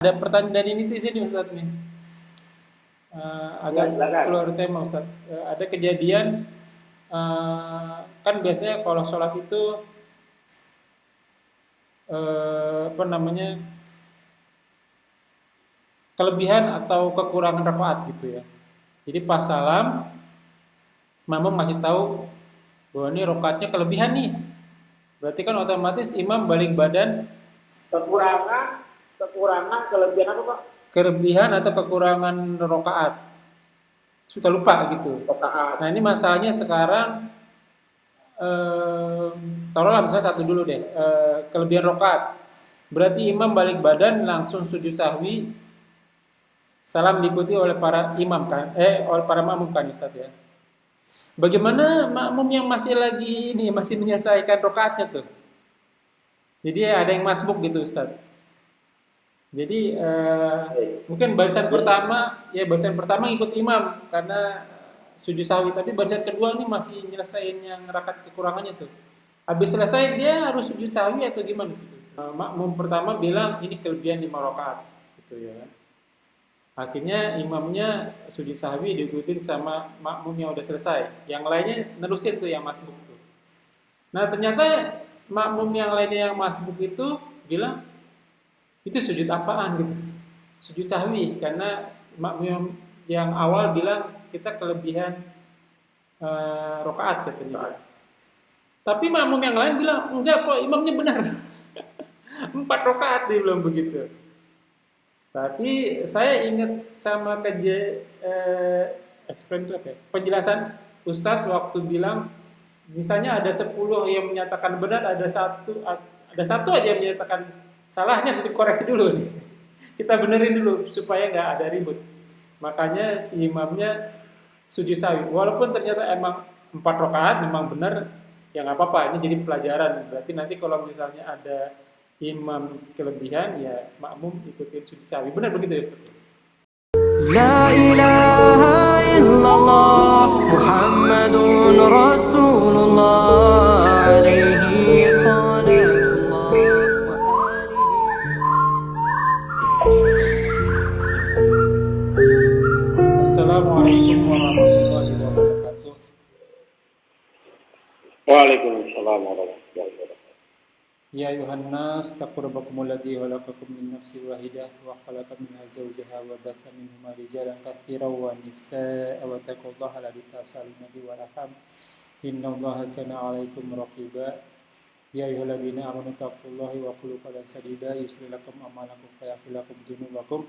Ada pertanyaan dari netizen nih Ustaz nih. Agak Silakan. keluar tema Ustaz. Ada kejadian kan biasanya kalau sholat itu apa namanya kelebihan atau kekurangan rakaat gitu ya. Jadi pas salam, makmum masih tahu bahwa ini rakaatnya kelebihan nih. Berarti kan otomatis imam balik badan Kekurangan, kekurangan, kelebihan apa Pak? kelebihan atau kekurangan rakaat. Suka lupa gitu. Rakaat. Nah ini masalahnya sekarang eh, taruhlah misalnya satu dulu deh, kelebihan rokaat. Berarti imam balik badan langsung sujud sahwi, salam diikuti oleh para imam kan, oleh para makmum kan Ustaz ya. Bagaimana makmum yang masih lagi ini masih menyelesaikan rokaatnya tuh? Jadi ada yang masbuk gitu Ustaz. Jadi mungkin barisan pertama ikut imam karena sujud sahwi, tapi barisan kedua ini masih nyelesain yang rakaat kekurangannya tuh. Habis selesai dia harus sujud sahwi atau gimana gitu. Makmum pertama bilang ini kelebihan 5 rakaat gitu ya. Akhirnya imamnya sujud sahwi diikutin sama makmum yang udah selesai. Yang lainnya nerusin tuh yang masbuk tuh. Nah, ternyata makmum yang lainnya yang masbuk itu bilang itu sujud apaan gitu. Sujud sahwi karena makmum yang awal bilang kita kelebihan rakaat katanya. Tapi makmum yang lain bilang enggak kok imamnya benar. 4 rakaat dia bilang begitu. Tapi saya ingat sama explain itu apa ya? Penjelasan Ustadz waktu bilang misalnya ada 10 yang menyatakan benar, ada satu aja yang menyatakan salahnya harus dikoreksi dulu nih. Kita benerin dulu supaya nggak ada ribut. Makanya si imamnya sujud sawi. Walaupun ternyata emang 4 rakaat memang benar, ya nggak apa-apa. Ini jadi pelajaran. Berarti nanti kalau misalnya ada imam kelebihan, ya makmum ikutin sujud sawi. Benar begitu ya Ustaz? لا إله إلا الله محمد رسول الله عليه صلاة الله وآله. Assalamualaikum warahmatullahi wabarakatuh. Waalaikumsalam warahmatullahi wabarakatuh. Ya ayuhan nas taqu rabbakumul ladzi khalaqakum min nafsin wahidah wa khalaqa minha zawjaha wa batha minhuma rijalan katsiran wa nisaa'a wa taqullaha alladzi tasaaluna bihi wal arham innallaha kana 'alaikum raqiba. Ya ayyuhalladzina amanu taqullaha wa qulu qawlan sadida yuslih lakum a'malakum wa yaghfir lakum dzunubakum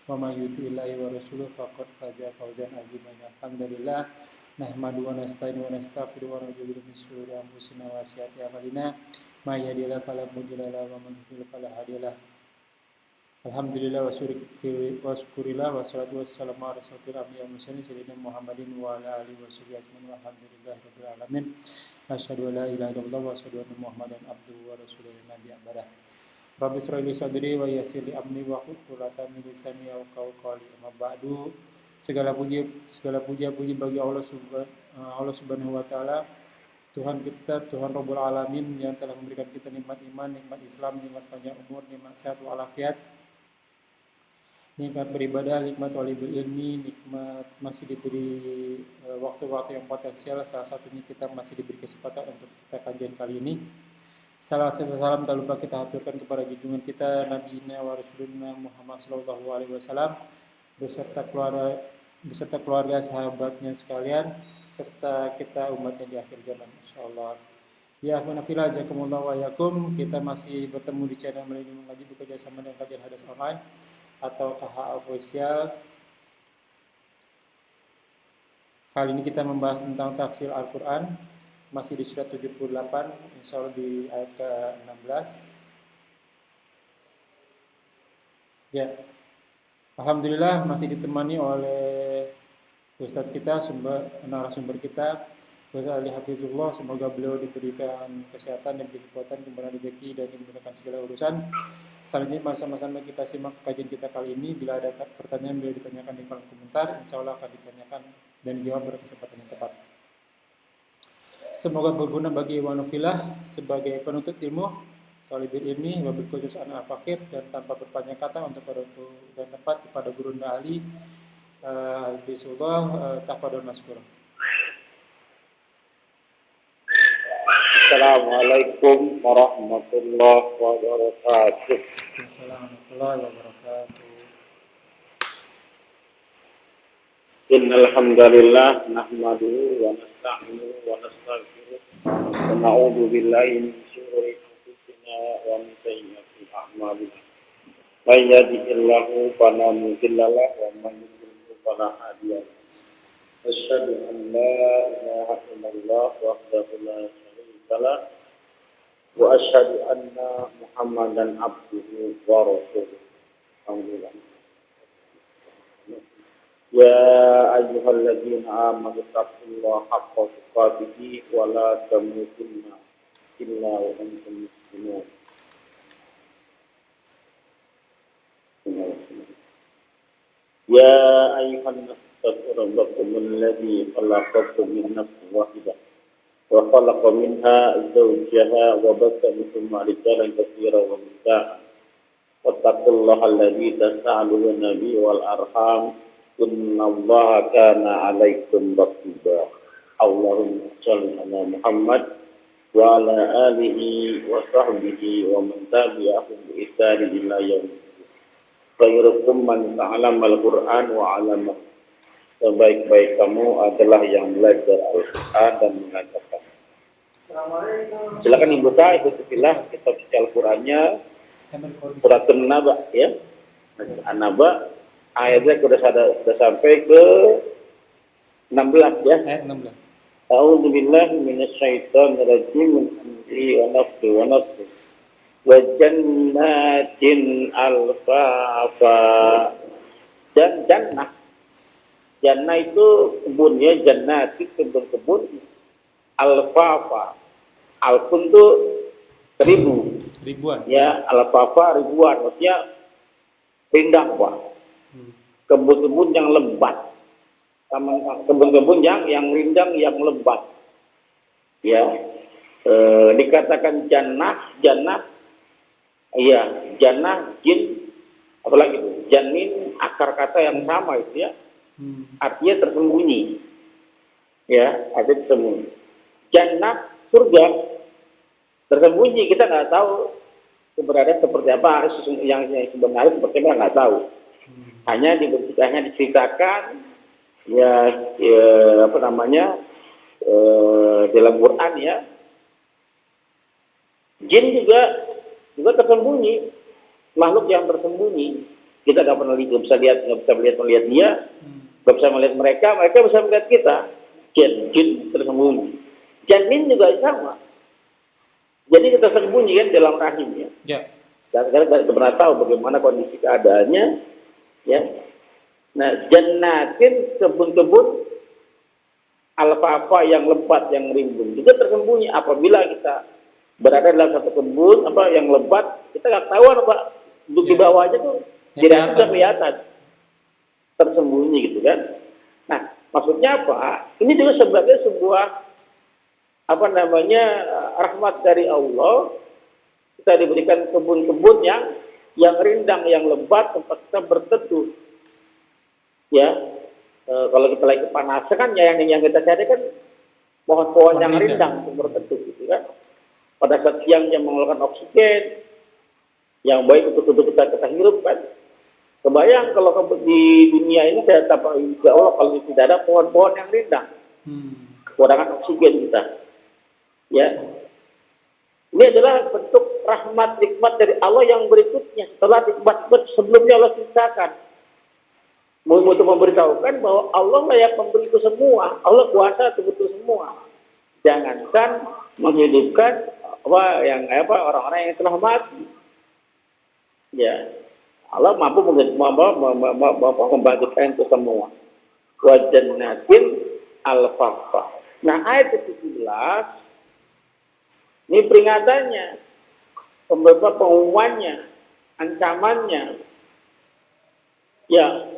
wa may yuti'illahi wa rasulahu faqad faza fawzan 'aziman. Alhamdulillah nahmadu wa nasta'inu wa nastaghfiru wa na'udzu billahi min shururi anfusina wa sayyiati a'malina may yahdihillahu fala mudilla lahu wa man yudlil fala hadiya lahu. Alhamdulillah wa syukurillah wa salatu wassalamu ala rasulil anbiya'i wal mursalin sayyidina Muhammadin wa ala alihi wa sahbihi ajmain walhamdulillahi rabbil alamin. Asyhadu an la ilaha illallah wa asyhadu anna Muhammadan abduhu wa rasuluhu nabi abadah. Rabbi shrah li sadri wa yassir li amri wa hlul 'uqdatam min lisani yafqahu qawli. Amma ba'du. Segala puji bagi Allah Subhanahu wa taala, Tuhan kita, Tuhan Rabbul Alamin yang telah memberikan kita nikmat iman, nikmat Islam, nikmat panjang umur, nikmat sehat walafiat, nikmat beribadah, nikmat talibul ilmi, nikmat masih diberi waktu-waktu yang potensial. Salah satunya kita masih diberi kesempatan untuk kita kajian kali ini. Salam tak lupa kita haturkan kepada junjungan kita Nabi wa Rasulullah Muhammad sallallahu alaihi wasallam beserta keluarga sahabatnya sekalian serta kita umatnya di akhir zaman insyaallah. Ya munafila jazakumullah wa yakum. Kita masih bertemu di channel Milenium Ngaji bekerja sama dengan Kajian Hadas Online atau KH Official. Kali ini kita membahas tentang tafsir Al-Qur'an, masih di surat 78, insyaallah di ayat ke-16. Ya. Alhamdulillah masih ditemani oleh Ustadz kita, narasumber kita, Ustadz Ali Hafizullah. Semoga beliau diberikan kesehatan dan kekuatan, kemudahan rezeki dan dimudahkan segala urusan. Selanjutnya sama-sama kita simak kajian kita kali ini. Bila ada pertanyaan beliau ditanyakan di kolom komentar, insya Allah akan ditanyakan dan dijawab pada kesempatan yang tepat. Semoga berguna bagi wanufillah sebagai penuntut ilmu thalibul ilmi, wabil khusus anak al-fakir, dan tanpa berpanjang kata untuk waktu dan tempat kepada Guru Ali Hafizullah, tafadhol maskura. Assalamualaikum warahmatullahi wabarakatuh. Assalamualaikum warahmatullahi wabarakatuh. Innal hamdalillah nahmaduhu wa nasta'inuhu wa nastaghfiruh wa na'udzu billahi min shururi anfusina wa min sayyiati a'malina. May yahdihillahu fala mudilla lahu wa may yudlil fala hadiya lahu. Asyhadu an la ilaha illallah wahdahu la syarika lahu wa asyhadu anna Muhammadan abduhu wa rasuluh. Alhamdulillah. Ya ayyuhalladzina amanu taqullaha haqqa tuqatih wa la tamutunna illa wa antum muslimun. Ya ayyuhan nas taqu rabbakum alladzi khalaqakum min nafsin wahidah wa khalaqa minha zawjaha wa batha minhuma rijalan katsiran wa nisaa. Wattaqullaha alladzi tasaaluna bihi wal arham innallaha kana 'alaikum raqiba. Allahumma shalli ala Muhammad wa ala alihi wa sahbihi wa man tabi'ahum bi ihsan ila yaumil din. Khairukum man ta'allama al-Qur'an wa 'allama. Sebaik-baik kamu adalah yang belajar Al-Qur'an dan mengajarkan. Assalamualaikum. Silakan dibuka ikuti kitab Al-Qur'annya surat An-Naba ya. An-Naba ayatnya sudah sampai ke 16 ya. Ayat 16. A'udzu billahi minasyaitonir rajim. Min hamzihi wa nafthihi wa nafthihi. Wa jannatin alfafa. Dan jannah. Jannah itu kebun ya, jannati kebun-kebun. Alfafa. Alfun itu ribuan. Ya, alfafa ribuan. Maksudnya rindang, Pak. Kebun-kebun yang lebat, kebun-kebun yang rindang, yang lebat, ya. Dikatakan jannah, iya, jannah, jin, apalagi itu, janin, akar kata yang sama itu ya, artinya tersembunyi, ya, artinya tersembunyi. Jannah, surga, tersembunyi, kita nggak tahu keberadaan seperti apa, yang sebenarnya seperti apa nggak tahu. Hanya diceritakan apa namanya dalam Quran ya. Jin juga tersembunyi, makhluk yang tersembunyi. Kita nggak pernah lihat, nggak bisa melihat dia, nggak bisa melihat mereka bisa melihat kita. Jin tersembunyi. Janin juga sama. Jadi kita tersembunyi kan dalam rahimnya. Ya. Karena kita pernah tahu bagaimana kondisi keadaannya. Ya, nah jannatin kebun-kebun alfa-alfa yang lebat yang rimbun juga tersembunyi apabila kita berada dalam satu kebun apa yang lebat kita nggak tahu apa di bawahnya tuh tidak bisa kelihatan tersembunyi gitu kan. Nah maksudnya apa? Ini juga sebagai sebuah apa namanya rahmat dari Allah kita diberikan kebun-kebun yang rindang, yang lebat, tempat kita berteduh. Ya, kalau kita lagi kepanasan kan yang kita cari kan pohon-pohon yang rindang untuk berteduh, gitu kan. Pada saat siang yang mengeluarkan oksigen, yang baik untuk kita hirup kan. Kebayang kalau di dunia ini saya tak insya Allah kalau tidak ada pohon-pohon yang rindang, kekurangan oksigen kita. Ya. Ini adalah bentuk rahmat nikmat dari Allah yang berikutnya. Setelah nikmat sebelumnya Allah ceritakan. Untuk memberitahukan bahwa Allah layak memberi itu semua. Allah kuasa untuk itu semua. Jangankan menghidupkan orang-orang yang telah mati. Ya. Allah mampu membangkitkan itu semua. Wa jannatin al-fafa. Nah, ayat 17 ini peringatannya, pengumumannya, ancamannya. Ya,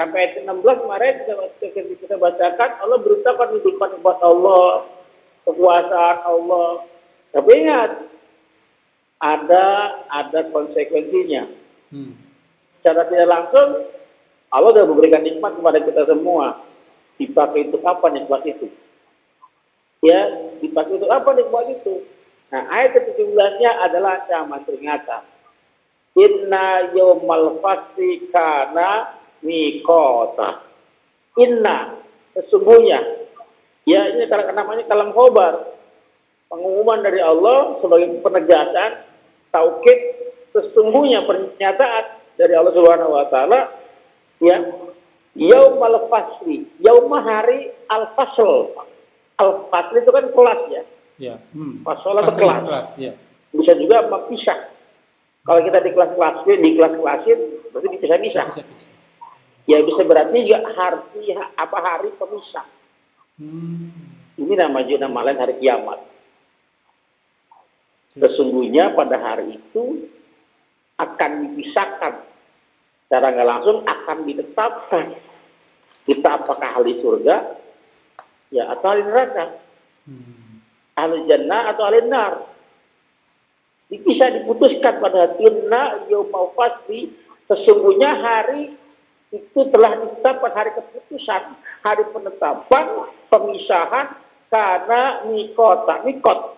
sampai ayat 16 kemarin kita bacakan, Allah beritakan nikmat Allah, kekuasaan Allah. Tapi ingat, ada konsekuensinya. Hmm. Secara tidak langsung Allah sudah memberikan nikmat kepada kita semua. Dipakai untuk apa nikmat itu? Ya, dipakai untuk apa nikmat itu? Nah, ayat ke-17-nya adalah ancaman peringatan. Inna yaumal fasli kana miqata. Inna, sesungguhnya. Ya, ini namanya kalam khobar. Pengumuman dari Allah sebagai penegasan, taukid, sesungguhnya pernyataan dari Allah Subhanahu wa taala, ya, yaumal fasli, yaumah hari al-fasl. Al-fasl itu kan kelas ya. Ya. Fasal itu Fasal kelas. ya. Bisa juga memisah. Kalau kita di kelas-kelasin, berarti dipisah-pisah. Bisa. Ya bisa berarti juga hari pemisah. Ini nama lain hari kiamat. Sesungguhnya pada hari itu akan dipisahkan. Secara nggak langsung akan ditetapkan. Kita apakah ahli surga, ya atau ahli neraka, ahli jannah atau ahli nar. Bisa diputuskan pada inna yaumul fasli, sesungguhnya hari itu telah ditetapkan, hari keputusan, hari penetapan, pemisahan karena mikot.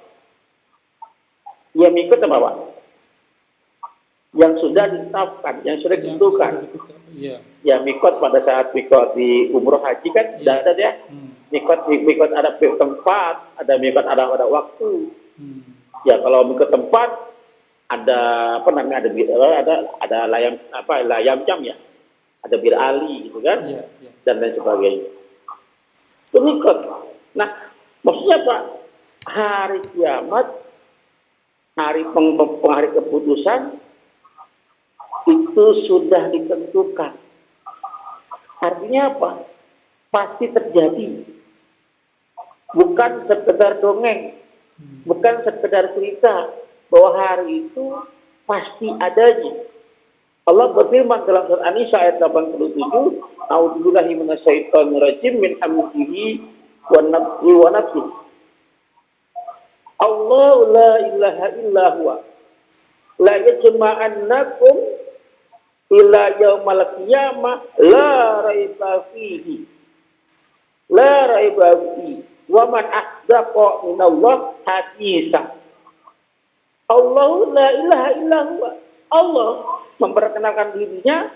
Ya mikot apa Pak? Yang sudah ditetapkan, yang sudah ditentukan. Iya. Ya mikot pada saat mikot di umroh haji kan sudah ada ya. Mikot ada tempat, ada mikot ada waktu. Ya kalau mikot tempat ada apa namanya ada layam jam ya. Ada bir ali gitu kan. Iya. Dan lain sebagainya. Itu mikot. Nah, maksudnya Pak, hari kiamat, hari keputusan itu sudah ditentukan. Artinya apa? Pasti terjadi. Bukan sekedar dongeng, bukan sekedar cerita bahwa hari itu pasti adanya. Allah berfirman dalam surat An-Nisa ayat 87, "A'udzubillahi minasyaitonir rajim min hamdihi wa nafthihi wa nafthihi." Allah la ilaha illa huwa la yajma'annakum ila yaumal qiyamah la raiba fihi. La raiba fihi wa man asdaqa minallah haditsa. Allah la ilaha illa huwa. Allah memperkenalkan dirinya,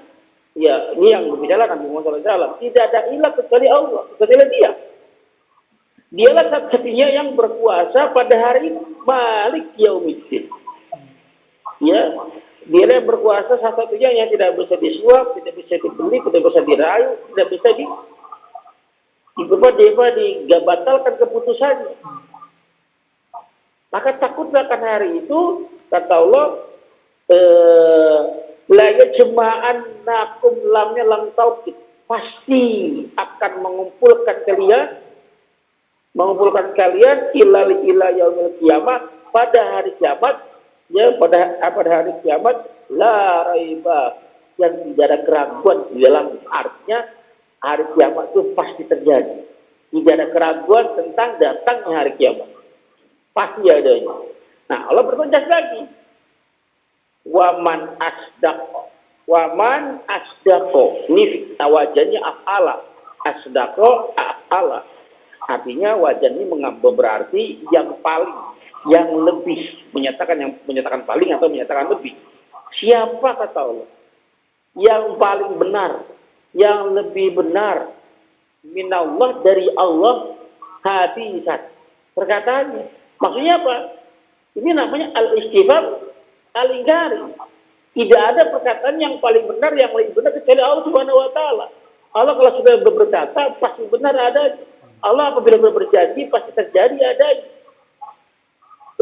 ya ini yang berbicara Nabi Muhammad SAW. Tidak ada ilah kecuali Allah, kecuali Dia. Dialah satu-satunya yang berkuasa pada hari Malik Yaumiddin. Ya, Dialah yang berkuasa satu-satunya yang tidak bisa disuap, tidak bisa dibeli, tidak bisa dirayu, tidak bisa dibatalkan keputusannya. Maka takutlah akan hari itu, kata Allah, la yajma'annakum lamnya lam taukid, pasti akan mengumpulkan kalian ila yaumil kiamat, pada hari kiamat, ya pada hari kiamat la raiba, yang tidak ada keraguan di dalam, artinya hari kiamat itu pasti terjadi. Tidak ada keraguan tentang datangnya hari kiamat. Pasti adanya. Nah, Allah bertegas lagi. Waman asdaqo. Ini wajannya af'ala. Asdaqo af'ala. Artinya wajan ini berarti yang paling, yang lebih, menyatakan paling atau menyatakan lebih. Siapa kata Allah? Yang paling benar, yang lebih benar minallah, dari Allah, hadisat. Perkataannya. Maksudnya apa? Ini namanya al-istifham al-ingkari. Tidak ada perkataan yang paling benar, yang lebih benar kecuali Allah Subhanahu wa taala. Allah kalau sudah berkata pasti benar ada. Allah apabila berjanji pasti terjadi ada.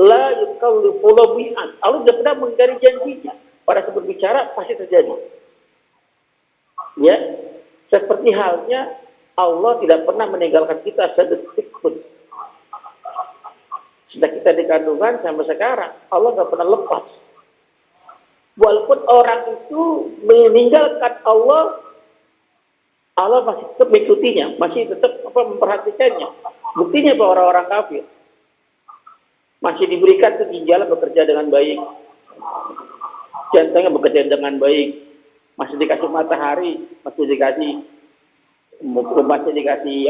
La yukallifu bi'an. Allah sudah pernah mengingkari janjinya. Pada saat berbicara pasti terjadi. Ya, seperti halnya Allah tidak pernah meninggalkan kita sedetik pun. Sudah kita di kandungan sampai sekarang, Allah nggak pernah lepas. Walaupun orang itu meninggalkan Allah, Allah masih tetap mengikutinya, masih tetap memperhatikannya. Buktinya bahwa orang-orang kafir masih diberikan keginjalan bekerja dengan baik, Jantungnya bekerja dengan baik, masih dikasih matahari, masih dikasih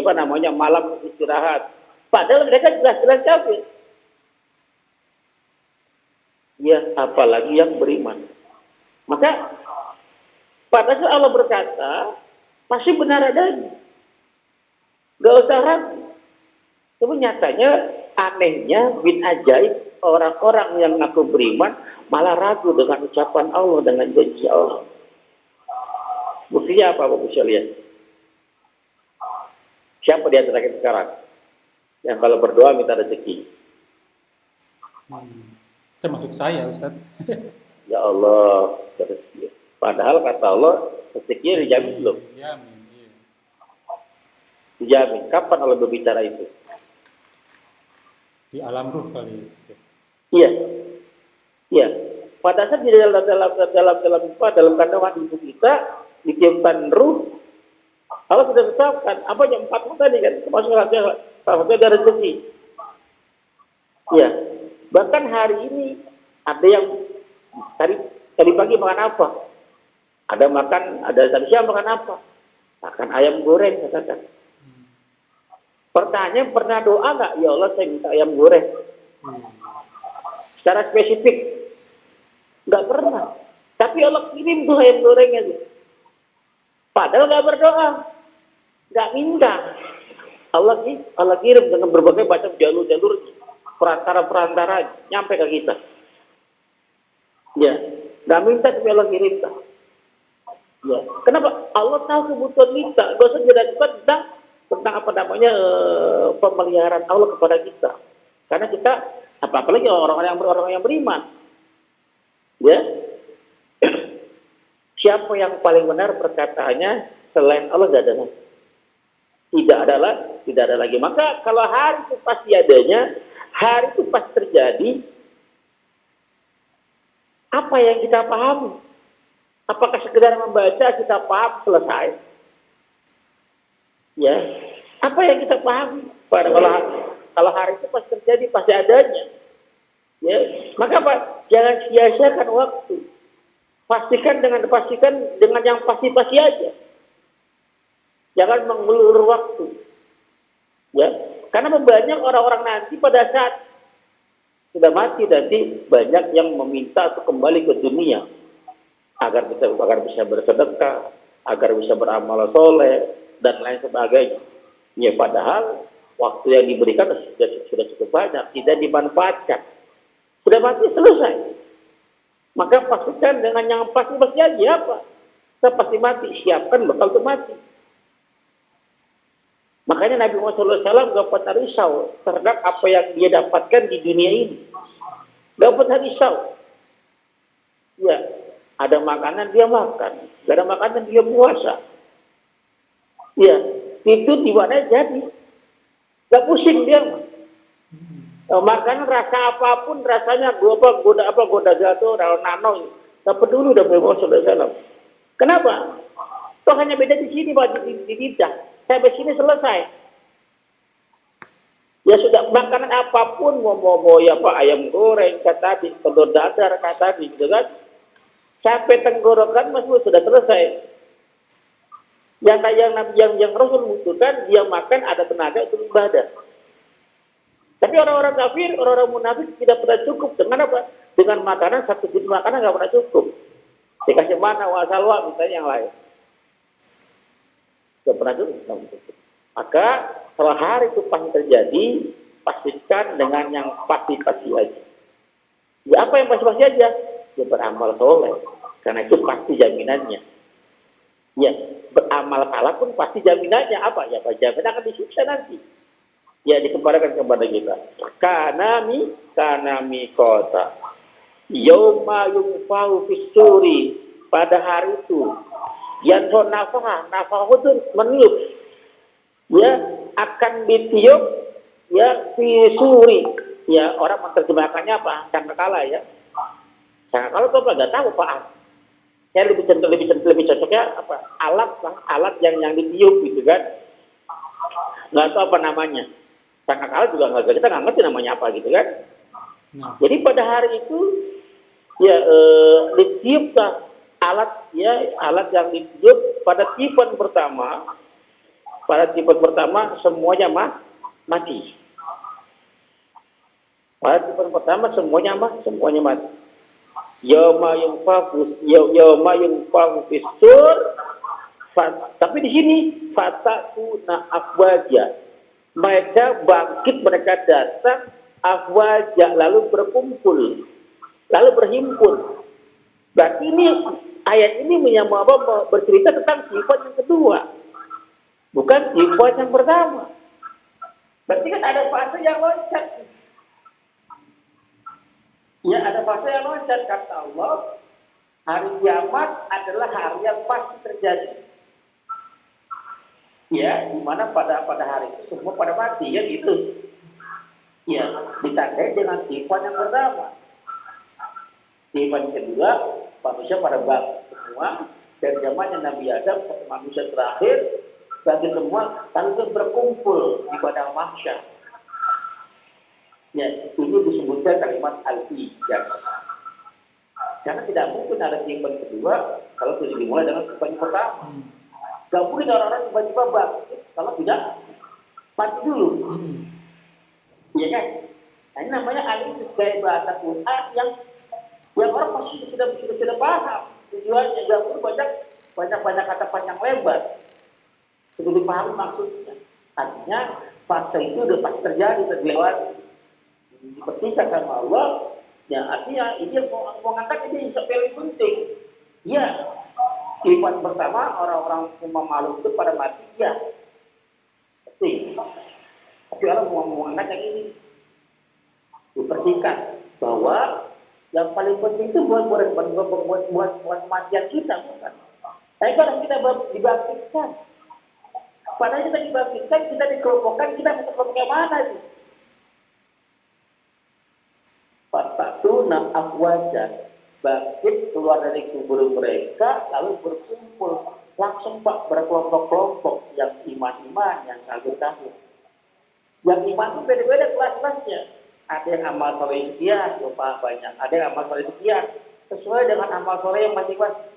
apa namanya malam istirahat. Padahal mereka jelas-jelas kafir. Ya, apalagi yang beriman. Maka pada saat Allah berkata, pasti benar adanya. Gak usah ragu. Tapi nyatanya anehnya bin ajaib orang-orang yang ngaku beriman malah ragu dengan ucapan Allah, dengan janji Allah. Buktinya apa Bapak bisa lihat? Siapa di antara kita sekarang yang kalau berdoa minta rezeki? Termasuk saya, Ustaz. Ya Allah, rezeki. Padahal kata Allah, rezekinya dijamin belum? Dijamin, iya. Dijamin. Kapan Allah berbicara itu? Di alam ruh kali ya. Iya. Iya. Pada saat di dalam kandungan ibu kita ditiupkan ruh, Allah sudah tetapkan apa yang 4 tadi kan, termasuk salah satunya ada rezeki. Iya. Bahkan hari ini ada yang tadi pagi makan apa? Ada tadi siang makan apa? Makan ayam goreng katakan. Pertanyaan, pernah doa nggak? Ya Allah, saya minta ayam goreng. Secara spesifik, nggak pernah. Tapi Allah kirim tuh ayam gorengnya tuh. Padahal nggak berdoa, nggak minta. Allah kirim dengan berbagai macam jalur-jalur, perantara-perantara nyampe ke kita. Ya, nggak minta tapi Allah kirim. Ya, kenapa? Allah tahu kebutuhan kita. Gak usah diragukan tentang apa namanya pemeliharaan Allah kepada kita. Karena kita, apalagi orang-orang yang beriman, ya, siapa yang paling benar perkataannya selain Allah tidak ada lagi. Maka kalau hari itu pasti adanya, hari itu pasti terjadi. Apa yang kita pahami? Apakah sekedar membaca kita paham selesai? Ya, apa yang kita pahami? Kalau hari itu pasti terjadi, pasti adanya. Ya, maka apa? Jangan sia-siakan waktu. Pastikan dengan yang pasti-pasti aja. Jangan mengulur waktu. Ya, karena banyak orang-orang nanti pada saat sudah mati nanti banyak yang meminta untuk kembali ke dunia agar bisa bersedekah, agar bisa beramal soleh dan lain sebagainya. Ya, padahal waktu yang diberikan sudah cukup banyak, tidak dimanfaatkan. Sudah mati selesai. Maka pastikan dengan yang pasti aja apa? Kita pasti mati, siapkan bakal untuk mati. Makanya Nabi Muhammad SAW gak pernah risau terhadap apa yang dia dapatkan di dunia ini. Gak pernah risau. Ya, ada makanan dia makan, gak ada makanan dia puasa. Ya, itu di mana jadi. Gak pusing dia. Makanan rasa apapun, rasanya goda gato, nano, gak peduli udah Muhammad SAW. Kenapa? Toh hanya beda di sini, di lidah. Sampai sini selesai. Ya sudah, makanan apapun mau ya Pak, ayam goreng kata tadi, telur dadar kata tadi, gitu kan? Sampai tenggorokan masih sudah selesai. Yang Rasul butuhkan dia makan ada tenaga untuk ibadah. Tapi orang-orang kafir, orang-orang munafik tidak pernah cukup dengan apa? Dengan makanan satu jenis makanan nggak pernah cukup. Dikasih mana wasalwa misalnya yang lain. Tidak pernah cukup. Maka kalau hari itu pasti terjadi, pastikan dengan yang pasti-pasti aja. Ya apa yang pasti-pasti aja? Ya beramal soleh. Karena itu pasti jaminannya. Ya, beramal salah pun pasti jaminannya apa? Ya, jaminan akan disiksa nanti. Ya, dikembalikan kepada kita. Kanami kota. Yauma yunfa'u fis-suri. Pada hari itu. Yang nafah itu meniup. Ya, akan ditiup ya fisuri. Ya, orang menerjemahkannya apa? Sangkakala ya. Sangkakala itu apa? Nggak tahu Pak. Saya lebih cocoknya apa? Alat yang ditiup gitu kan. Nggak tahu apa namanya. Sangkakala juga kita nggak ngerti namanya apa gitu kan. Nah. Jadi pada hari itu Ya, ditiuplah alat alat yang ditiup pada tiupan pertama. Pada tiupan pertama semuanya mati. Pada tiupan pertama semuanya mati. Yauma yunfaku fisur. Tapi di sini fatakuna afwaja. Mereka bangkit, mereka datang afwaja, lalu berkumpul, lalu berhimpun. Berarti ini ayat ini bercerita tentang sifat yang kedua, bukan sifat yang pertama. Berarti kan ada fase yang loncat. Ya, ada fase yang loncat. Kata Allah, hari kiamat adalah hari yang pasti terjadi. Ya, di mana pada hari itu semua pada mati, ya gitu. Ya, ditandai dengan sifat yang pertama. Sifat yang kedua, manusia pada bangkit semua dari zamannya Nabi Adam sampai manusia terakhir, bagi semua lalu berkumpul di padang mahsyar. Ya, ini disebutkan kalimat al-ijab. Karena tidak mungkin ada sifat kedua kalau tidak dimulai dengan sifat yang pertama. Gak mungkin orang-orang tiba-tiba bangkit kalau tidak mati dulu. Iya kan? Nah, ini namanya al-ijab, gaya bahasa Quran yang orang pasti sudah paham tujuannya. Gak perlu banyak kata panjang lebar. Sudah dipahami maksudnya. Artinya fase itu sudah pasti terjadi, terlewati. Dipertikan sama Allah, ya artinya ini yang mau ngangkat ini yang paling penting. Ya, sifat pertama orang-orang semua makhluk itu pada mati, ya penting. Tapi orang mau mengangkat yang ini, dipertikan bahwa yang paling penting itu buat kematian kita, bukan. Tapi kalau kita dibangkitkan, padahal kita dibangkitkan, kita dikelompokkan, kita mau kelompok mana itu? Fatatuna afwaja, bangkit keluar dari kubur mereka lalu berkumpul langsung Pak berkelompok-kelompok, yang iman-iman, yang kafir-kafir. Yang iman itu beda-beda kelas-kelasnya. Ada yang amal soleh sekian, lupa banyak. Ada yang amal soleh sekian, sesuai dengan amal soleh yang masing-masing.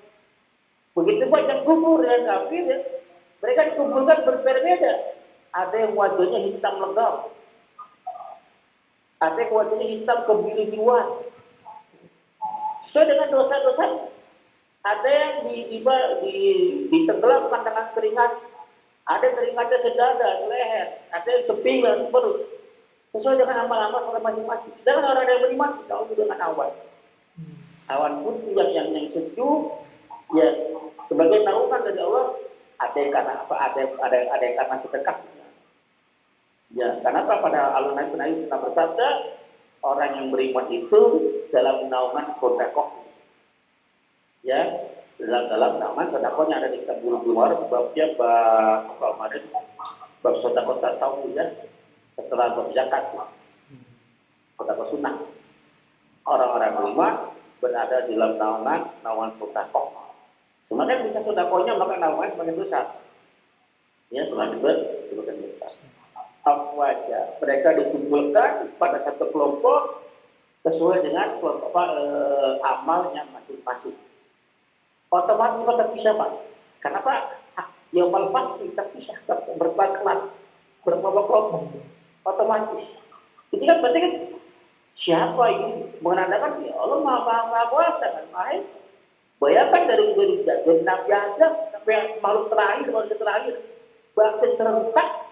Begitu banyak kubur yang kafir, ya, mereka dikumpulkan berbeda-beda. Ada yang wajahnya hitam legam. Ada yang wajahnya hitam kebiru-biruan. Sesuai dengan dosa-dosa. Ada yang ditenggelamkan dengan keringat. Ada keringatnya sedada, leher. Ada yang sepinggan, perut. Sesuai dengan amal-amal orang masing-masing. Sedangkan orang yang beriman, tahu dengan awan. Awan putih yang sejuk, ya sebagai naungan dari Allah. Ada yang karena apa? Ada yang karena sedekah. Ya, kenapa pada alun-alun Nabi pernah bersabda, orang yang beriman itu dalam naungan sedekah. Ya, dalam naungan sedekah yang ada di kitab Bulughul Maram, babnya bab sedekah tahu ya, setelah bab zakat. Sedekah sunnah. Orang-orang beriman berada di dalam naungan sedekah. Semakin bisa sedekahnya maka naungan semakin besar. Ya, semakin besar. Afwaja, mereka dikumpulkan pada satu kelompok sesuai dengan kelompok amalnya masing-masing. Otomatis terpisah, Pak. Kenapa? Yaumul pasti terpisah, berkelas, berkelompok-kelompok. Otomatis. Ini kan berarti kan siapa ini menandakan ya Allah Maha Kuasa kan, Maha. Bayangkan dari Nabi Adam sampai makhluk terakhir, bahkan serentak.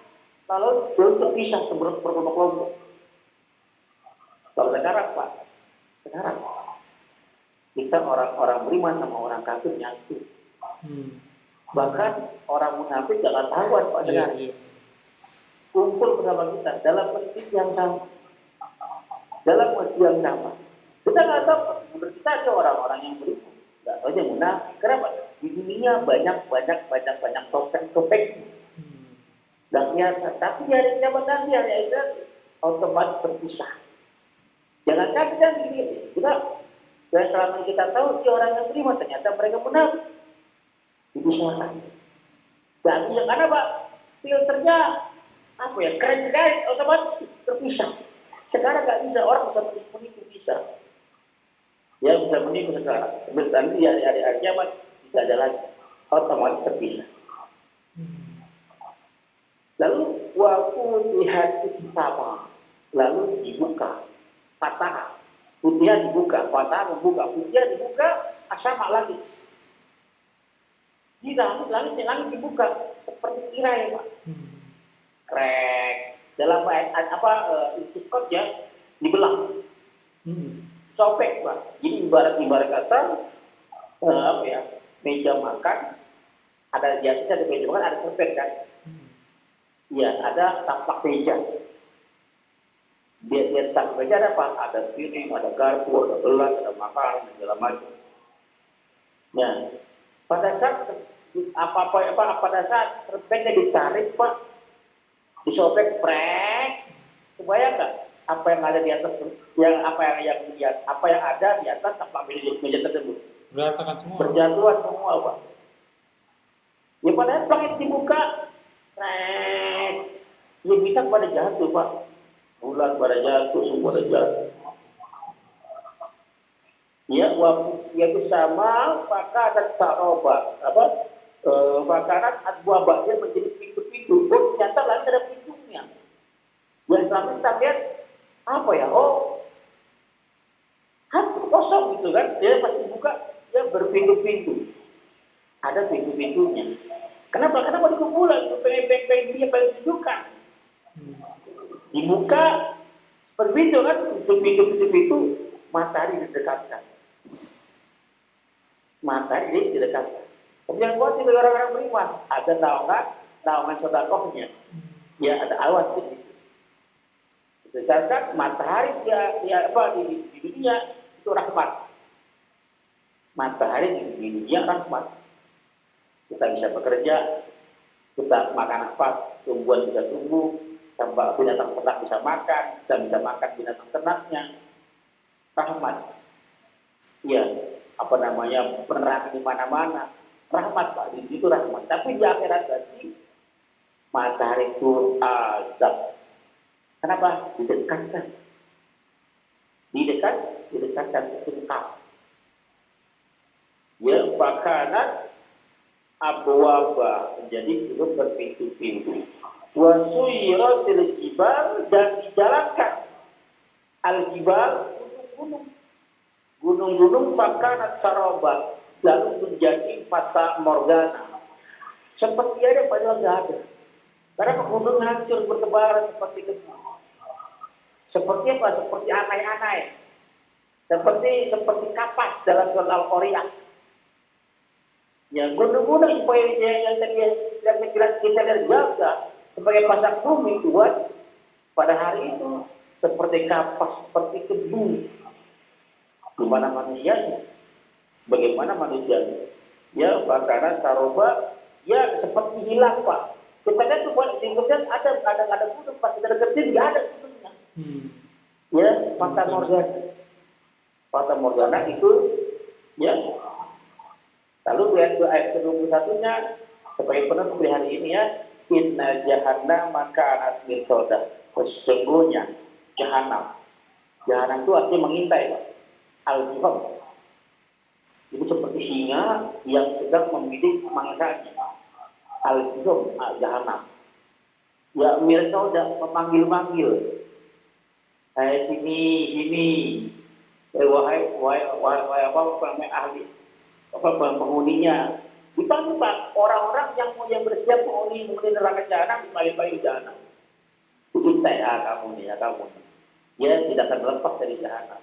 Lalu belum terpisah berkelompok-kelompok. Kalau sekarang Pak, kita orang-orang beriman sama orang kafir nyatu. Bahkan orang munafik jangan tahuan Pak dengan kumpul bersama kita dalam masjid yang sama. Kita nggak tahu, menurut kita ada orang-orang yang beriman, nggak tahu aja munafik. Kenapa? Di dunia banyak topeng. Dan biasa, tapi hari kiamat nanti hari akhirat otomatis terpisah. Jangan kita gini, kita selama kita tahu si orang yang beriman ternyata mereka munafik. Dipisahkan. Dan yang karena Pak filternya keren sekali, otomatis terpisah. Sekarang nggak bisa orang bisa menipu bisa. Ya bisa menipu sekarang. Berarti ya hari-hari kiamat tidak ada lagi, otomatis terpisah. Lalu waktu lihat sama, lalu dibuka, patah, putihnya dibuka, patah membuka, putihnya dibuka, asama lagi. Di langit dibuka seperti tirai, Pak. Krek. Dalam istiqot ya dibelah, sobek, Pak. Jadi ibarat kata meja makan, ada di atasnya ada meja makan, ada serpet kan. Ya, ada tapak meja. Di tapak meja ada apa? Ada piring, ada garpu, ada gelas, ada makanan, dan segala macam. Nah, pada saat serpetnya ditarik, Pak, disobek, prek, supaya enggak apa yang ada di atas, apa yang ada di atas tapak meja tersebut Berantakan semua. berjatuhan semua, Pak. Ya pada langit dibuka, ya bisa pada jatuh, Pak. Bulan pada jatuh, semua pada jatuh. Ya, waktu itu sama, maka ada saroba, makanan adwabahnya menjadi pintu-pintu. Oh, ternyata lain ada pintunya. Yang selama kita lihat apa ya? Oh, kosong gitu kan? Dia pasti buka, dia berpintu-pintu. Ada pintu-pintunya. Kenapa? Karena mau dikumpulan, pengen dia pengen tunjukkan. Dibuka, berbeda kan? Pintu-pintu matahari didekatkan. Matahari didekatkan. Kemudian buat juga orang-orang beriman, ada naungan sodakohnya. Ya ada awan di situ. Sedangkan matahari di dunia itu rahmat. Matahari di dunia rahmat. Kita bisa bekerja, kita makan apa, tumbuhan bisa tumbuh, tambah binatang ternak bisa makan, kita bisa makan binatang ternaknya. Rahmat. Ya, penerangan di mana-mana. Rahmat, Pak, di situ rahmat. Tapi di akhirat tadi matahari itu azab. Kenapa? Didekatkan. Didekatkan sengkap. Ya, makanan abwaba menjadi belum berpintu-pintu. Wa suyiratil jibal, dan dijalankan al-jibal, gunung-gunung makanat sarobat, lalu menjadi fata morgana. Seperti ada padahal tidak ada. Karena gunung hancur bertebaran seperti debu. Seperti apa? Seperti anai-anai. Seperti kapas dalam surat Al-Qari'ah. Ya, gunung-gunung yang tadi kita lihat jaga sebagai pasang bumi buat pada hari itu seperti kapas, seperti debu. Gimana manusianya? Bagaimana manusianya? Ya, bakaran saroba, ya seperti hilang, Pak. Kita kan buat kemudian ada gunung, pas kita deketin nggak ada gunungnya. Ya, fata morgana. Fata morgana itu, ya. Lalu ayat ke-21-nya sebagai penutup di hari ini ya, inna jahannam kanat mirsoda. Sesungguhnya jahanam itu artinya mengintai, Pak. Al-Jihad. Itu seperti singa yang sedang membidik mangsanya. Al-Jihad, jahanam. Ya, mirsoda, memanggil-manggil. Sini. Wahai ahli, penghuninya. Dipanggil, Pak, orang-orang yang bersiap menghuni neraka jahanam, dipanggil jahanam. Intai kamu nih. Ya, tidak akan lepas dari jahanam.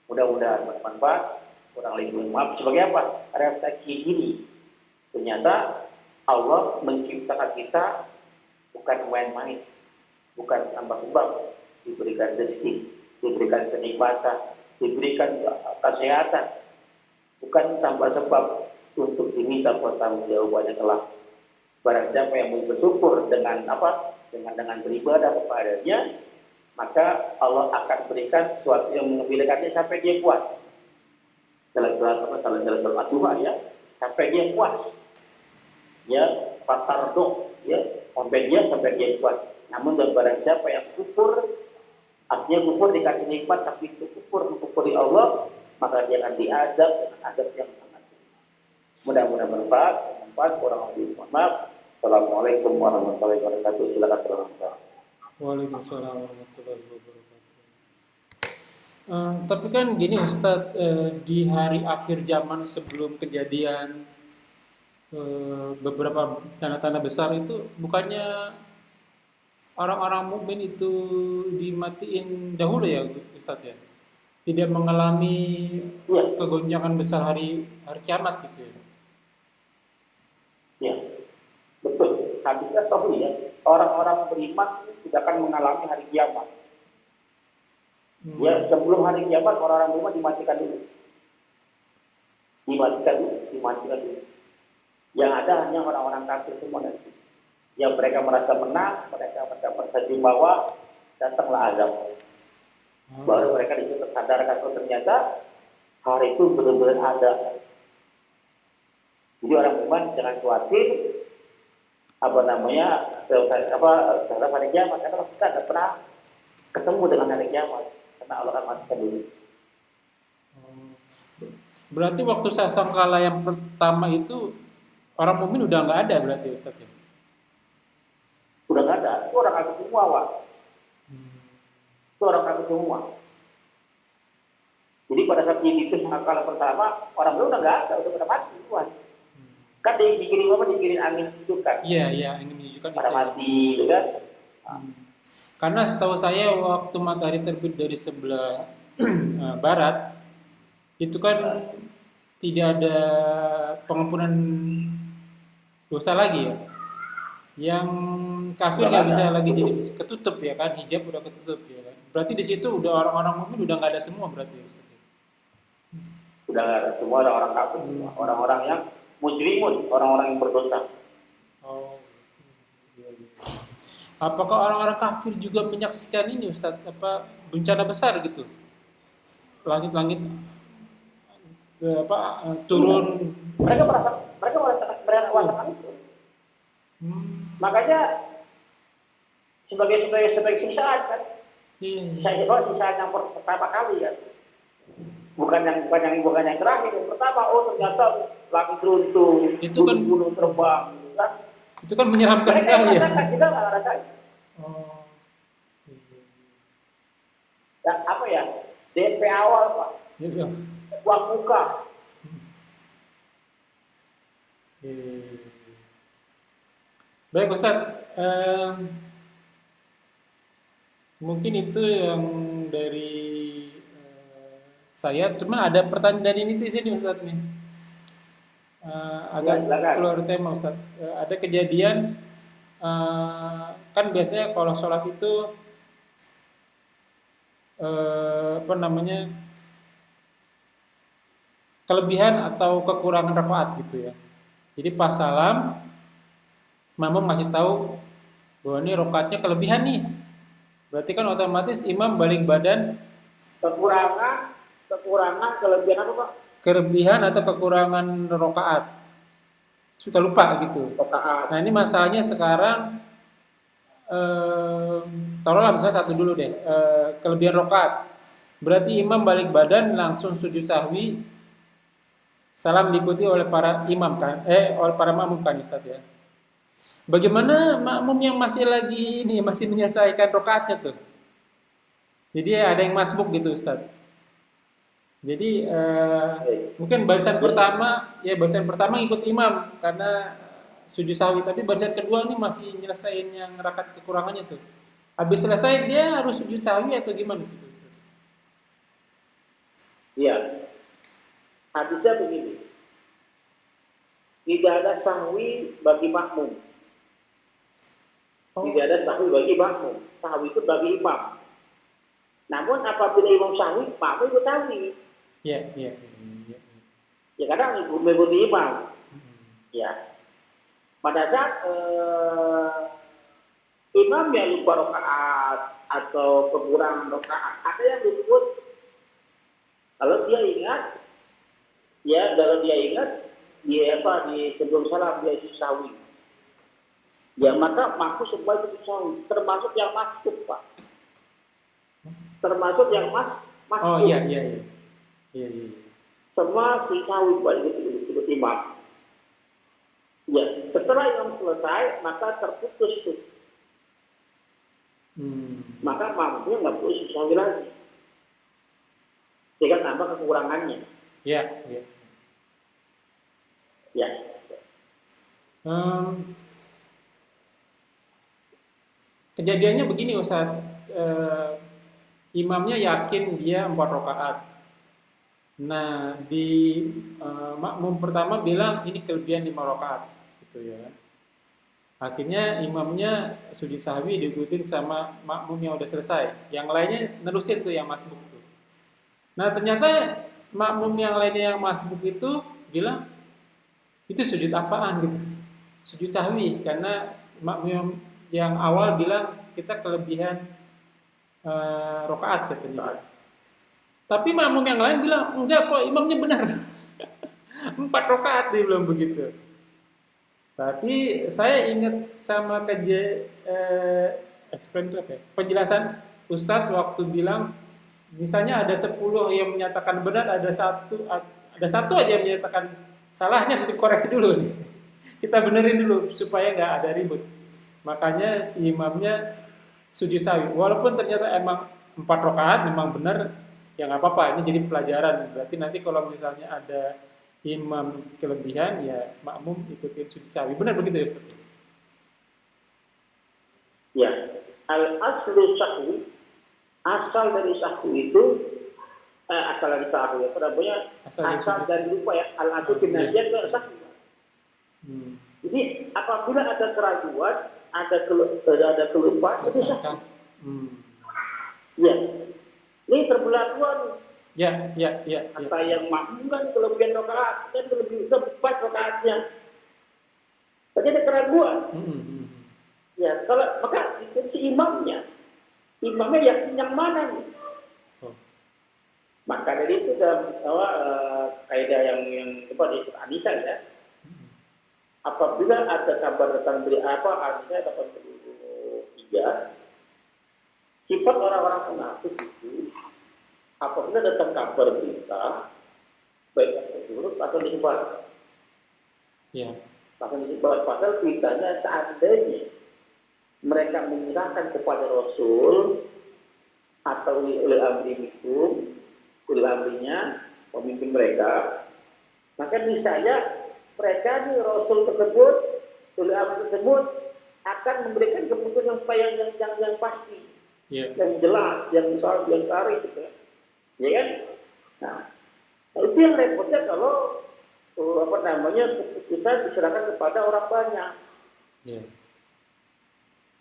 Mudah-mudahan bermanfaat, kurang lebih maaf. Sebagai apa? Refleksi ini. Ternyata Allah menciptakan kita bukan main-main, bukan tanpa sebab. Diberikan rezeki, diberikan kenikmatan, diberikan kesehatan, bukan tanpa sebab untuk diminta pertanggung jawabannya kelak. Barang siapa yang bersyukur dengan beribadah kepadanya, maka Allah akan berikan sesuatu yang mengembirakannya sampai dia puas. Dalam surat Tuhan ya, sampai dia puas. Ya, fatardo, ya, sampai dia puas. Namun barang siapa yang kufur, artinya kufur dikasih nikmat tapi itu kufur mengkufuri Allah, maka dia akan diazab dengan azab yang sangat berat. Mudah-mudahan bermanfaat. Kurang lebih mohon maaf. Assalamualaikum warahmatullahi wabarakatuh. Silakan terima. Waalaikumsalam warahmatullahi wabarakatuh. Tapi kan gini Ustadz, di hari akhir zaman sebelum kejadian beberapa tanda-tanda besar itu, bukannya orang-orang mukmin itu dimatiin dahulu ya Ustadz ya? Tidak mengalami Ya, kegoncangan besar hari kiamat gitu ya? ya, betul. Hadisnya sahih ya. Orang-orang beriman tidak akan mengalami hari kiamat. Ya, sebelum hari kiamat orang-orang beriman dimatikan dulu. Dimatikan dulu. Yang ada hanya orang-orang kafir semua nanti. Yang mereka merasa menang, mereka merasa jumawa, datanglah azab. Baru mereka disitu tersadarkan kalau ternyata hari itu benar-benar ada. Jadi orang beriman jangan khawatir terhadap hari kiamat, karena kita tidak pernah ketemu dengan hari kiamat, karena Allah akan matikan dulu. Berarti waktu sasangkala yang pertama itu orang mukmin udah nggak ada berarti Ustaz ya? Udah nggak ada, itu orang kafir semua, Pak. Itu orang kafir semua. Jadi pada saat itu sangkala pertama orang belum udah nggak ada, udah pada mati semua. Kan dikirim angin sejukan. Iya, ingin menunjukkan Pada itu. mati, gitu kan? Karena setahu saya waktu matahari terbit dari sebelah barat itu kan tidak ada pengampunan dosa lagi ya. Yang kafir nggak bisa lagi ketutup ya kan, hijab udah ketutup ya kan. Berarti di situ udah orang-orang mukmin udah nggak ada semua berarti. Udah nggak ada, semua orang kafir semua, orang-orang yang mujrimun, orang-orang yang berdosa. Oh. Iya. Apakah orang-orang kafir juga menyaksikan ini Ustadz, bencana besar gitu? Langit-langit turun. Mereka merasakan itu. Makanya sebagai sisaan kan. Sisaan yang pertama kali ya. Bukan yang terakhir. Yang pertama, ternyata langit runtuh, Itu kan gunung terbang, gitu kan. Itu kan menyeramkan sekali ya. Kita nggak ngerasain. Oh. Dan apa ya? DP awal Pak. Iya. Uang muka. Baik Ustaz, mungkin itu yang dari saya. Cuma ada pertanyaan dari netizen nih Ustaz nih. Agak keluar tema Ustaz. Ada kejadian kan biasanya kalau sholat itu kelebihan atau kekurangan rakaat gitu ya. Jadi pas salam makmum masih tahu bahwa ini rakaatnya kelebihan nih. Berarti kan otomatis imam balik badan. Kekurangan kelebihan apa Pak? Kelebihan atau kekurangan rakaat. Suka lupa gitu. Rakaat. Nah ini masalahnya sekarang taruhlah misalnya satu dulu deh, kelebihan rakaat. Berarti imam balik badan langsung sujud sahwi, salam diikuti oleh para imam kan, oleh para makmum kan Ustaz ya. Bagaimana makmum yang masih menyelesaikan rakaatnya tuh? Jadi ada yang masbuk gitu Ustaz. Jadi mungkin barisan pertama ikut imam karena sujud sahwi, tapi barisan kedua ini masih nyelesain yang rakaat kekurangannya tuh. Habis selesai dia harus sujud sahwi atau gimana gitu? Iya. Hadisnya begini. Tidak ada sahwi bagi makmum. Tidak ada sahwi bagi makmum. Sahwi itu bagi imam. Namun apabila imam sahwi, makmum ikut sahwi. Iya. Ya kadang mengikuti imam. Ya. Pada saat imam yang lupa rakaat atau kekurangan rakaat, ada yang disebut kalau dia ingat, di sebelum salam dia sujud sahwi. Ya maka makmum semua itu sahwi, termasuk yang masuk Pak. Termasuk yang masuk. Oh iya. Iya, iya. Semua si sahwi balik itu imam. Ya, setelah imam selesai, maka terputus tuh. Maka makmumnya nggak perlu sahwi lagi. Sehingga tambah kekurangannya. Iya, iya. Ya. Kejadiannya begini Ustaz, imamnya yakin dia 4 rakaat. Nah di makmum pertama bilang ini kelebihan 5 rakaat, gitu ya. Akhirnya imamnya sujud sahwi diikutin sama makmum yang udah selesai. Yang lainnya nerusin tuh yang masbuk tuh. Nah ternyata makmum yang lainnya yang masbuk itu bilang itu sujud apaan gitu, sujud sahwi, karena makmum yang awal bilang kita kelebihan rakaat katanya. Tapi makmum yang lain bilang enggak kok, imamnya benar 4 rakaat dia bilang begitu. Tapi saya ingat sama penjelasan Ustadz waktu bilang misalnya ada 10 yang menyatakan benar, ada satu aja yang menyatakan salahnya, harus dikoreksi dulu nih. Kita benerin dulu supaya nggak ada ribut. Makanya si imamnya sujud sahwi. Walaupun ternyata emang 4 rakaat memang benar, ya nggak apa-apa. Ini jadi pelajaran. Berarti nanti kalau misalnya ada imam kelebihan, ya makmum ikutin sujud sahwi. Benar begitu ya Ustaz? Ya, al-aslu sahwi, asal dari sahwi itu asal dari sahwi, apa namanya? Asal dari lupa ya, al-aslu binasiat itu sahwi. Jadi apabila ada keraguan, ada kelupaan, itu sahwi. Ya, ini terbelah dua nih. Ya. Kata yang makmum kan kelebihan rakaat, kan lebih 4 rakaatnya. Tapi ada keraguan. Ya, kalau maka si imamnya yakin yang mana nih? Maka dari itu dalam kaidah yang coba di Anisa ya. Apabila ada kabar tentang Anisa 83, sifat orang-orang munafik itu apabila datang kabar berita, baik terturut atau disebar. Ya. Bahkan disebar, padahal beritanya seandainya mereka menyerahkan kepada Rasul atau oleh amrinya, pemimpin mereka, maka niscaya mereka nih Rasul tersebut, oleh amri tersebut akan memberikan keputusan yang pasti, yang jelas, yang sari gitu. Ya kan? Nah, itu yang repotnya kalau keputusan diserahkan kepada orang banyak.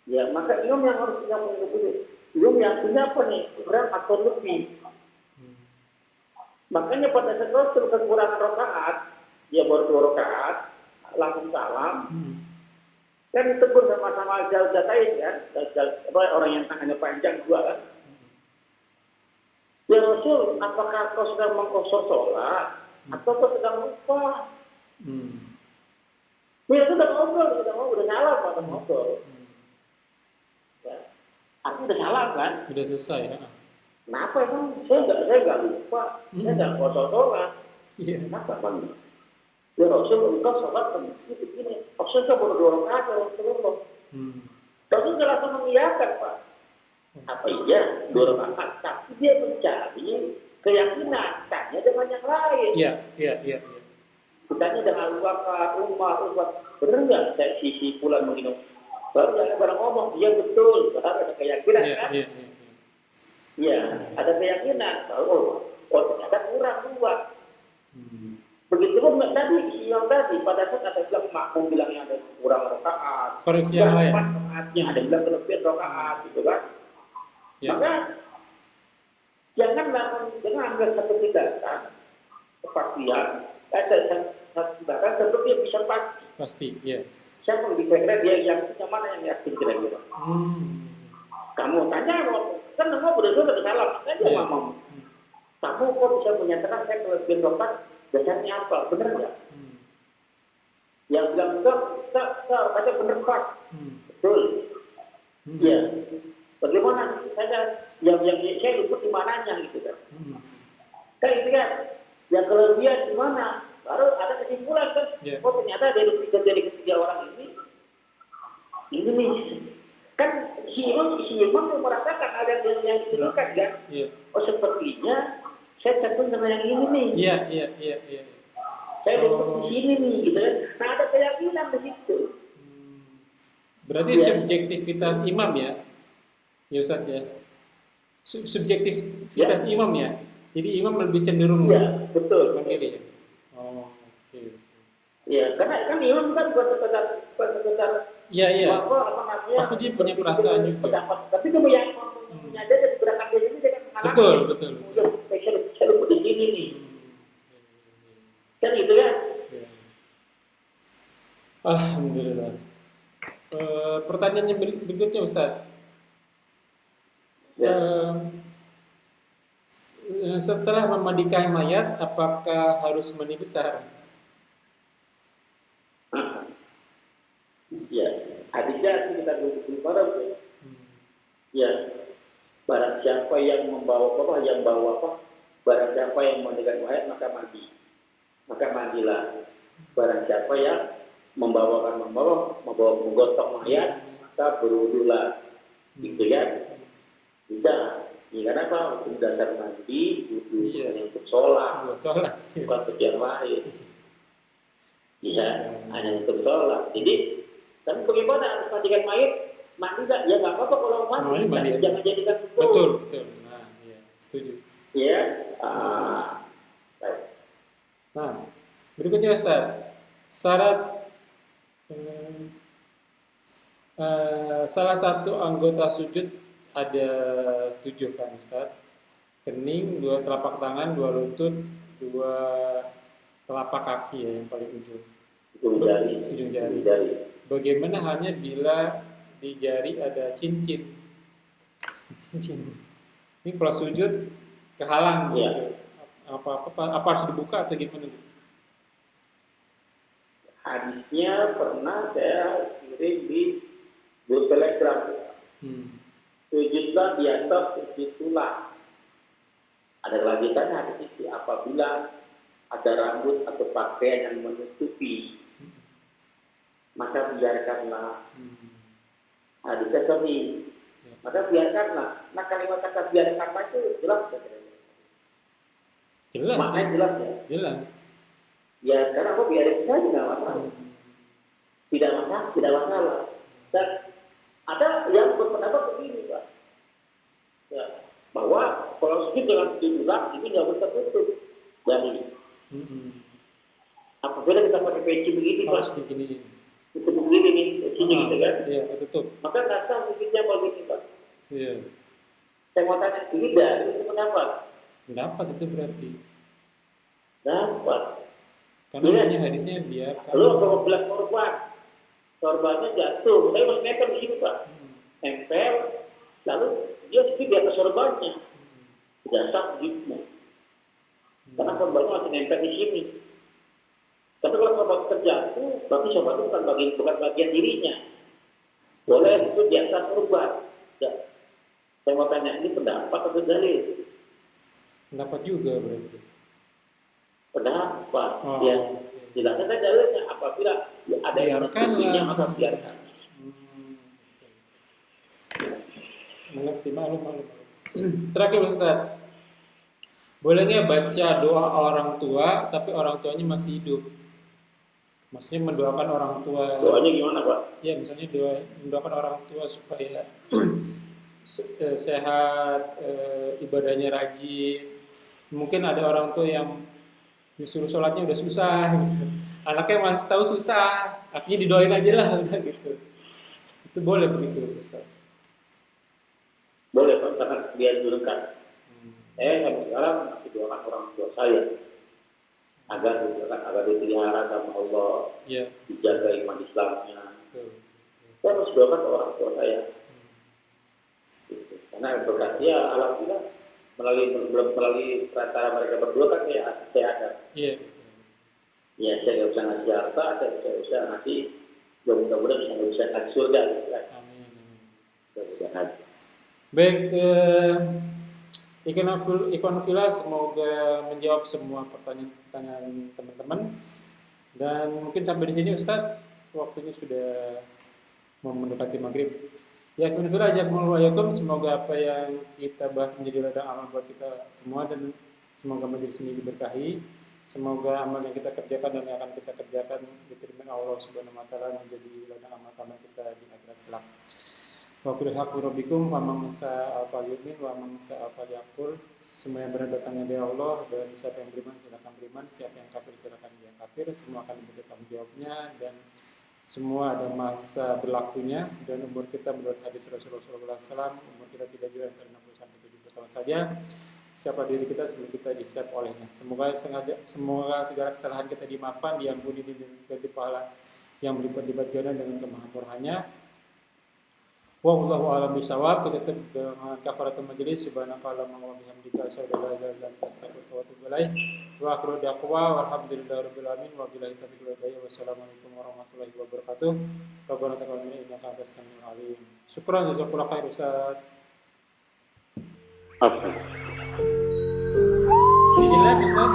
Ya, maka imam yang harus mengikuti. Imam yang punya apa nih? Kurang atau lebih. Makanya pada saat Rasul kekurangan rakaat, dia baru 2 rakaat, langsung salam. Kan tegur sama-sama Jaljatain kan? Orang yang tangannya panjang dua kan? Ya Rasul, apakah kau sedang mengkosor sholat atau kau sedang lupa? Ya sudah ngobrol, udah nyala pada ngobrol. Ya, aku udah nyala kan? Udah selesai ya. Kenapa emang? Saya nggak lupa, saya nggak kosor sholat. Kenapa bang? Ya Rasul, engkau sholat begini. Rasul kau baru 2 rakaat, Rasulullah. Rasul nggak langsung mengiyakan pak. Apa iya 2 rakaat, tapi dia mencari keyakinan, tanya dengan yang lain. Iya. Tanya dengan Umar, benar nggak saya sisi pulang minum? Baru ada barang ngomong, iya betul, baru ada keyakinan kan? Iya, ada keyakinan. Ternyata kurang 2. Begitu pun tadi, yang tadi pada saat ada bilang makmum bilangnya ada kurang rakaat, koreksi yang lain. Rakaatnya ada bilang kelebihan rakaat, gitu kan? Maka jangan ambil satu tindakan kepastian, tindakan seperti yang bisa pasti, ya. Siapa lebih kira-kira dia yang mana yang yakin kira-kira? Kamu tanya, kan kamu udah salah, tanya mamamu. Kamu kok bisa menyatakan saya kelebihan rakaat, dasarnya apa? Benar nggak? Yang bilang enggak, kata benar pak. Betul. Iya. Bagaimana saya yang saya luput di mananya gitu kan? Kan itu kan. Yang kelebihan gimana? Baru ada kesimpulan kan. Iya. Oh ternyata dari ketiga orang ini nih. Kan si imam yang merasakan ada yang ditentukan kan. Iya. Oh sepertinya saya cenderung sama yang ini nih. Iya. Saya duduk di sini nih, gitu kan. Nah ada keyakinan di situ. Berarti Iya. subjektivitas imam ya Ustadz ya. Subjektivitas imam ya. Jadi imam lebih cenderung Iya, betul. memilih. Oh, oke. Iya, karena kan imam kan bukan sekedar Iya. apa namanya? Pasti dia punya perasaan juga. Pendapat. Tapi kemudian dia dari gerakan dia ini dia kan menghalangi. Betul. Saya lupa di sini nih. Kan gitu kan? Ya. Alhamdulillah. Pertanyaan yang berikutnya Ustaz. Ya. Setelah memandikan mayat, apakah harus mandi besar? Ya, hadisnya kita belum parah ya. Ya, barang siapa yang membawa barang siapa yang memandikan mayat maka mandilah. Barang siapa yang menggotong mayat maka berwudulah. Gitu ya. Tidak. Ya, kenapa? Hukum dasar mandi wudu hanya untuk sholat, bukan untuk yang lain. Ya, hanya untuk sholat. Jadi, tapi bagaimana harus mandikan mayat? Mandi nggak? Ya nggak apa-apa kalau mandi. Tapi jangan jadikan hukum. Betul. Nah, ya, setuju. Ya. Baik. Nah, berikutnya Ustaz. Syarat salah satu anggota sujud ada 7 kan Ustaz. Kening, 2 telapak tangan, 2 lutut, 2 telapak kaki ya yang paling ujung. Ujung jari. Bagaimana hanya bila di jari ada cincin? Ini kalau sujud kehalang gitu. Apa harus dibuka atau gimana gitu? Hadisnya pernah saya kirim di grup Telegram. Sujudlah di atas sujud tulang. Ada kelanjutannya hadis itu apabila ada rambut atau pakaian yang menutupi, maka biarkanlah. Hadisnya sahih. Maka biarkanlah. Nah kalimat kata biarkanlah itu jelas ya? Jelas. Maknanya jelas ya? Jelas. Ya karena aku biarin saja nggak masalah. Tidak masalah. Dan ada yang berpendapat begini Pak, ya, bahwa kalau sujud dengan sujud tulang ini nggak bisa tutup dari. Apabila kita pakai peci begini Pak, tutup begini nih, pecinya gitu kan? Iya, tutup. Maka nggak sah sujudnya begini Pak. Iya. Saya mau tanya tidak, itu pendapat? Pendapat itu berarti. Dapat. Karena banyak hadisnya biar. Lalu kalau belas korbannya jatuh, tapi masih nempel di sini Pak. Nempel, lalu dia sujud di atas korbannya. Tidak sah sujudnya. Karena korbannya masih nempel di sini. Tapi kalau korban terjatuh, berarti korban itu bukan bagian dirinya. Boleh itu di atas korban. Ya. Saya mau tanya, ini pendapat atau dalil? Pendapat juga berarti. Pendapat. Ya. Jelasnya kan dalilnya apabila ada yang menutupinya maka biarkan. Mengerti, maklum. Terakhir Ustaz, boleh nggak baca doa orang tua tapi orang tuanya masih hidup? Maksudnya mendoakan orang tua. Doanya gimana Pak? Ya misalnya mendoakan orang tua supaya sehat, ibadahnya rajin. Mungkin ada orang tua yang disuruh sholatnya udah susah gitu. Anaknya masih tahu susah, akhirnya didoain aja lah udah gitu. Itu boleh begitu Ustaz? Boleh Pak, karena dia dianjurkan. Sampai sekarang masih doakan orang tua saya agar dipelihara sama Allah, dijaga iman Islamnya. Saya harus doakan orang tua saya. Karena berkatnya alhamdulillah melalui perantara mereka berdua kan saya ada. Ya saya nggak bisa ngasih harta, saya bisa ngasih, mudah-mudahan bisa ngasih surga. Gitu kan. Amin. Mudah-mudahan. Baik, Ikon Villa semoga menjawab semua pertanyaan teman-teman. Dan mungkin sampai di sini Ustadz, waktunya sudah mau mendekati maghrib. Ya, Alhamdulillah, jazakumullah, semoga apa yang kita bahas menjadi ladang amal buat kita semua dan semoga majelis ini diberkahi. Semoga amal yang kita kerjakan dan yang akan kita kerjakan diterima Allah Subhanahu wa taala menjadi ladang amal kita di akhirat kelak. Wa qul haqqu rabbikum wa man sa'a falyu'min wa man sa'a falyakfur. Semua yang benar datangnya dari Allah, dan siapa yang beriman silakan beriman, siapa yang kafir silakan dia kafir. Semua akan diberi tanggung jawabnya dan semua ada masa berlakunya, dan umur kita menurut hadis Rasulullah SAW, umur kita tidak jauh antara 60 sampai 70 tahun saja. Siapa diri kita sebelum kita dihisab olehnya. Semoga segala kesalahan kita dimaafkan, diampuni, dan diganti pahala yang berlipat-lipat ganda dengan kemahamurahnya. Wallahu a'lam bishawab. Kita tutup dengan kafaratul majelis. Subhanakallahumma wa bihamdika asyhadu an la ilaha illa anta astaghfiruka wa atubu ilaik. Wa akhiru da'wa walhamdulillahirabbil alamin wa billahi taufiq wal hidayah. Wassalamualaikum warahmatullahi wabarakatuh. Rabbana taqabbal minna innaka antas samiul alim. Syukran jazakallahu khair Ustaz. Bismillah Ustaz.